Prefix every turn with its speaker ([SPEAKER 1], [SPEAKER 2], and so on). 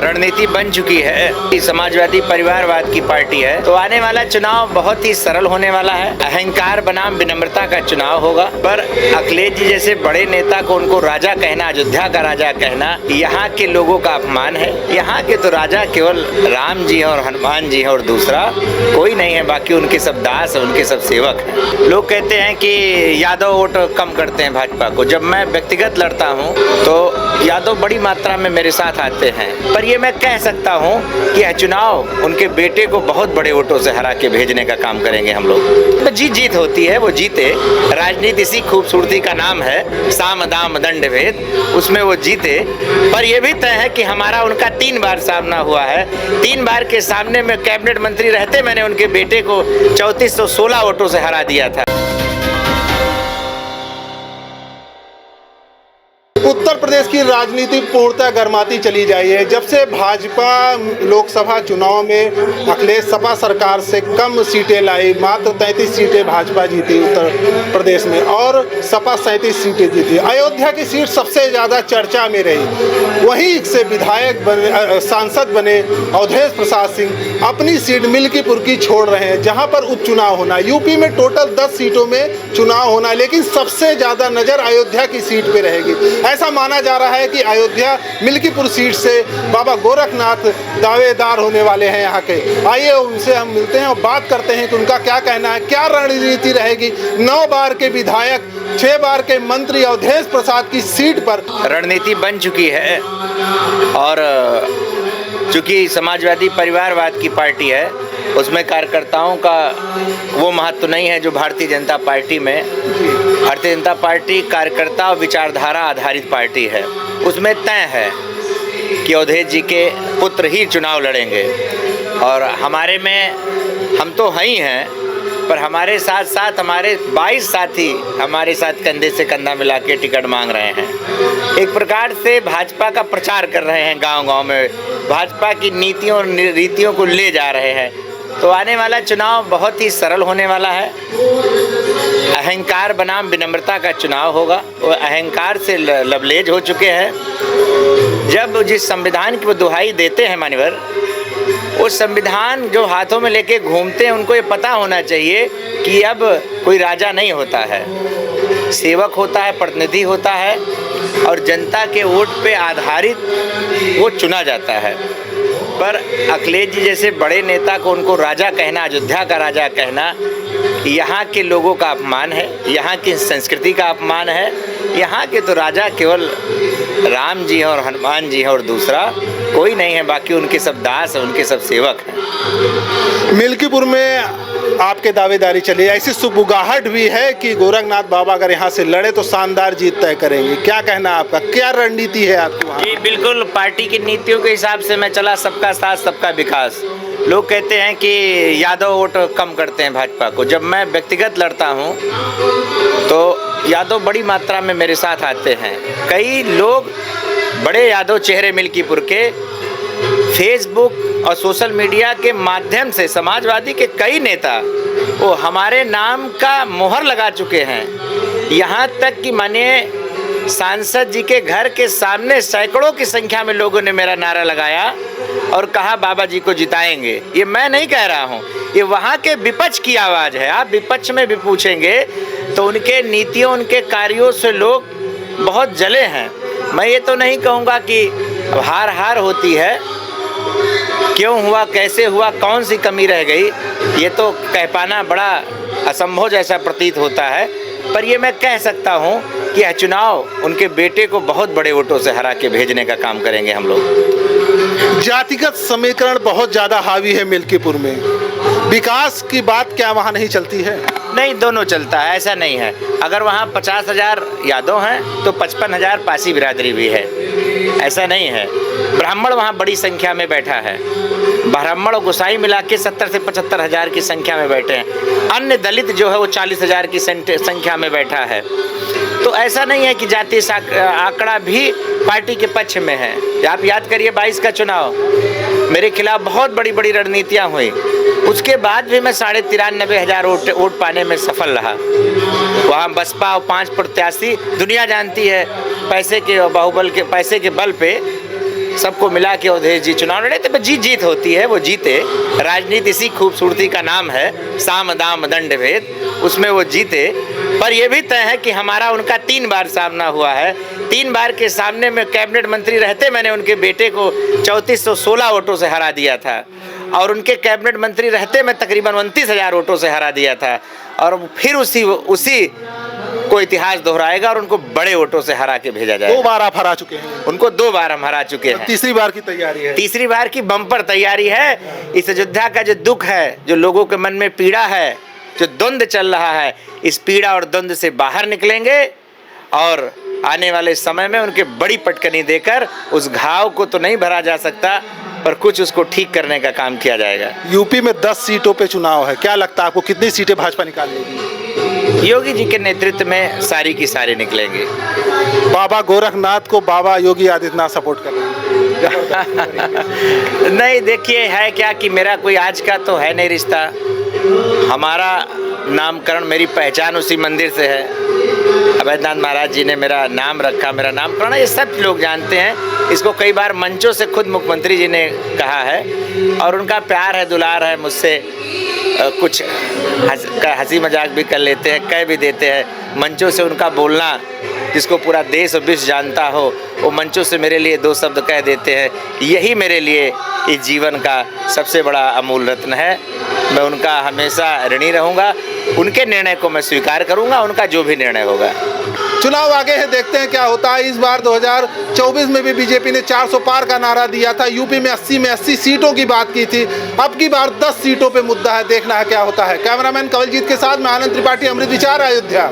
[SPEAKER 1] रणनीति बन चुकी है। समाजवादी परिवारवाद की पार्टी है, तो आने वाला चुनाव बहुत ही सरल होने वाला है। अहंकार बनाम विनम्रता का चुनाव होगा। पर अखिलेश जी जैसे बड़े नेता को उनको राजा कहना, अयोध्या का राजा कहना, यहाँ के लोगों का अपमान है। यहाँ के तो राजा केवल राम जी और हनुमान जी हैं और दूसरा कोई नहीं है। बाकी उनके सब दास है, उनके सब सेवक हैं। लोग कहते हैं कि यादव वोट कम करते हैं भाजपा को। जब मैं व्यक्तिगत लड़ता हूँ तो यादव बड़ी मात्रा में मेरे साथ आते हैं। पर ये मैं कह सकता हूँ कि यह चुनाव उनके बेटे को बहुत बड़े वोटों से हरा के भेजने का काम करेंगे हम लोग। तो जीत होती है, वो जीते। राजनीति इसी खूबसूरती का नाम है, साम दाम दंड भेद, उसमें वो जीते। पर यह भी तय है कि हमारा उनका 3 बार सामना हुआ है। 3 बार के सामने में कैबिनेट मंत्री रहते मैंने उनके बेटे को 3416 वोटों से हरा दिया था।
[SPEAKER 2] उत्तर प्रदेश की राजनीति पूर्णतः गर्माती चली जाई है। जब से भाजपा लोकसभा चुनाव में अखिलेश सपा सरकार से कम सीटें लाई, मात्र 33 सीटें भाजपा जीती उत्तर प्रदेश में और सपा 37 सीटें जीती। अयोध्या की सीट सबसे ज़्यादा चर्चा में रही। वहीं से विधायक बने, सांसद बने अवधेश प्रसाद सिंह अपनी सीट मिल्कीपुर की छोड़ रहे हैं, जहां पर उपचुनाव होना। यूपी में टोटल 10 सीटों में चुनाव होना, लेकिन सबसे ज़्यादा नज़र अयोध्या की सीट पर रहेगी। ऐसा माना जा रहा है कि अयोध्या मिल्कीपुर सीट से बाबा गोरखनाथ दावेदार होने वाले हैं यहाँ के। आइए उनसे हम मिलते हैं और बात करते हैं कि उनका क्या कहना है, क्या रणनीति रहेगी 9 बार के विधायक 6 बार के मंत्री अवधेश प्रसाद की सीट पर।
[SPEAKER 1] रणनीति बन चुकी है और चूंकि समाजवादी परिवारवाद की पार्टी है, उसमें कार्यकर्ताओं का वो महत्व नहीं है जो भारतीय जनता पार्टी में। भारतीय जनता पार्टी कार्यकर्ता और विचारधारा आधारित पार्टी है। उसमें तय है कि अवधेश जी के पुत्र ही चुनाव लड़ेंगे और हमारे में हम तो हैं ही हैं, पर हमारे साथ साथ हमारे 22 साथी हमारे साथ कंधे से कंधा मिला के टिकट मांग रहे हैं। एक प्रकार से भाजपा का प्रचार कर रहे हैं, गांव-गांव में भाजपा की नीतियों और रीतियों को ले जा रहे हैं। तो आने वाला चुनाव बहुत ही सरल होने वाला है। अहंकार बनाम विनम्रता का चुनाव होगा। वो अहंकार से लबलेज हो चुके हैं। जब जिस संविधान की वो दुहाई देते हैं मान्यवर, वो संविधान जो हाथों में लेके घूमते हैं, उनको ये पता होना चाहिए कि अब कोई राजा नहीं होता है, सेवक होता है, प्रतिनिधि होता है और जनता के वोट पे आधारित वो चुना जाता है। पर अखिलेश जी जैसे बड़े नेता को उनको राजा कहना, अयोध्या का राजा कहना, यहाँ के लोगों का अपमान है। यहाँ की संस्कृति का अपमान है। यहाँ के तो राजा केवल राम जी और हनुमान जी हैं और दूसरा कोई नहीं है। बाकी उनके सब दास हैं, उनके सब सेवक हैं।
[SPEAKER 2] मिल्कीपुर में आपके दावेदारी चली, ऐसी सुबुगाहट भी है कि गोरखनाथ बाबा अगर यहाँ से लड़े तो शानदार जीत तय करेंगे। क्या कहना आपका, क्या रणनीति है आपकी वहाँ?
[SPEAKER 1] जी बिल्कुल, पार्टी की नीतियों के हिसाब से मैं चला, सबका साथ सबका विकास। लोग कहते हैं कि यादव वोट कम करते हैं भाजपा को। जब मैं व्यक्तिगत लड़ता हूँ तो यादव बड़ी मात्रा में मेरे साथ आते हैं। कई लोग बड़े यादव चेहरे मिल्कीपुर के फेसबुक और सोशल मीडिया के माध्यम से समाजवादी के कई नेता वो हमारे नाम का मोहर लगा चुके हैं। यहाँ तक कि मानिए सांसद जी के घर के सामने सैकड़ों की संख्या में लोगों ने मेरा नारा लगाया और कहा बाबा जी को जिताएंगे। ये मैं नहीं कह रहा हूँ, ये वहाँ के विपक्ष की आवाज़ है। आप विपक्ष में भी पूछेंगे तो उनके नीतियों, उनके कार्यों से लोग बहुत जले हैं। मैं ये तो नहीं कहूँगा कि हार होती है, क्यों हुआ, कैसे हुआ, कौन सी कमी रह गई, ये तो कह पाना बड़ा असंभव जैसा प्रतीत होता है। पर ये मैं कह सकता हूँ कि यह चुनाव उनके बेटे को बहुत बड़े वोटों से हरा के भेजने का काम करेंगे हम लोग।
[SPEAKER 2] जातिगत समीकरण बहुत ज़्यादा हावी है मिल्कीपुर में। विकास की बात क्या वहाँ नहीं चलती है?
[SPEAKER 1] नहीं, दोनों चलता है, ऐसा नहीं है। अगर वहाँ 50,000 यादव हैं तो 55,000 पासी बिरादरी भी है, ऐसा नहीं है। ब्राह्मण वहाँ बड़ी संख्या में बैठा है। ब्राह्मण और गोसाई मिला के 70 से 75,000 की संख्या में बैठे हैं। अन्य दलित जो है वो 40,000 की संख्या में बैठा है। तो ऐसा नहीं है कि जातीय आंकड़ा भी पार्टी के पक्ष में है। आप याद करिए 22 का चुनाव, मेरे खिलाफ बहुत बड़ी बड़ी रणनीतियाँ हुई, उसके बाद भी मैं 93,500 वोट पाने में सफल रहा। वहाँ बसपा और 5 प्रत्याशी, दुनिया जानती है पैसे के बाहुबल के पैसे के बल पे सबको मिला के अवधेश जी चुनाव लड़े तो जीत होती है, वो जीते। राजनीति इसी खूबसूरती का नाम है, साम दाम दंड भेद, उसमें वो जीते। पर यह भी तय है कि हमारा उनका 3 बार सामना हुआ है। 3 बार के सामने में कैबिनेट मंत्री रहते मैंने उनके बेटे को 3416 वोटों से हरा दिया था, और उनके कैबिनेट मंत्री रहते मैं तकरीबन 29,000 वोटों से हरा दिया था। और फिर उसी को इतिहास दोहराएगा और उनको बड़े वोटों से हरा के भेजा जाएगा।
[SPEAKER 2] 2 बार आप हरा चुके हैं
[SPEAKER 1] उनको, 2 बार हम हरा चुके हैं।
[SPEAKER 2] तीसरी बार की तैयारी है?
[SPEAKER 1] तीसरी बार की बम्पर तैयारी है। इस अयोध्या का जो दुख है, जो लोगों के मन में पीड़ा है, जो द्वंद्व चल रहा है, इस पीड़ा और द्वंद्व से बाहर निकलेंगे और आने वाले समय में उनके बड़ी पटकनी देकर उस घाव को तो नहीं भरा जा सकता, पर कुछ उसको ठीक करने का काम किया जाएगा।
[SPEAKER 2] यूपी में 10 सीटों पे चुनाव है, क्या लगता है आपको कितनी सीटें भाजपा निकाल लेगी?
[SPEAKER 1] योगी जी के नेतृत्व में सारी की सारी निकलेंगे।
[SPEAKER 2] बाबा गोरखनाथ को बाबा योगी आदित्यनाथ सपोर्ट कर रहे हैं?
[SPEAKER 1] नहीं, देखिए है क्या कि मेरा कोई आज का तो है नहीं रिश्ता। हमारा नामकरण, मेरी पहचान उसी मंदिर से है। अवैधनाथ महाराज जी ने मेरा नाम रखा, मेरा नामकरण ये सब लोग जानते हैं। इसको कई बार मंचों से खुद मुख्यमंत्री जी ने कहा है, और उनका प्यार है, दुलार है मुझसे। कुछ हंसी मजाक भी कर लेते हैं, कह भी देते हैं। मंचों से उनका बोलना, जिसको पूरा देश और विश्व जानता हो, वो मंचों से मेरे लिए 2 शब्द कह देते हैं। यही मेरे लिए इस जीवन का सबसे बड़ा अमूल रत्न है। मैं उनका हमेशा ऋणी रहूँगा, उनके निर्णय को मैं स्वीकार करूँगा, उनका जो भी निर्णय होगा।
[SPEAKER 2] चुनाव आगे है, देखते हैं क्या होता है। इस बार 2024 में भी बीजेपी ने 400 पार का नारा दिया था। यूपी में 80 सीटों की बात की थी। अब की बार 10 सीटों पे मुद्दा है, देखना है क्या होता है। कैमरामैन कवलजीत के साथ मैं आनंद त्रिपाठी, अमृत विचार, अयोध्या।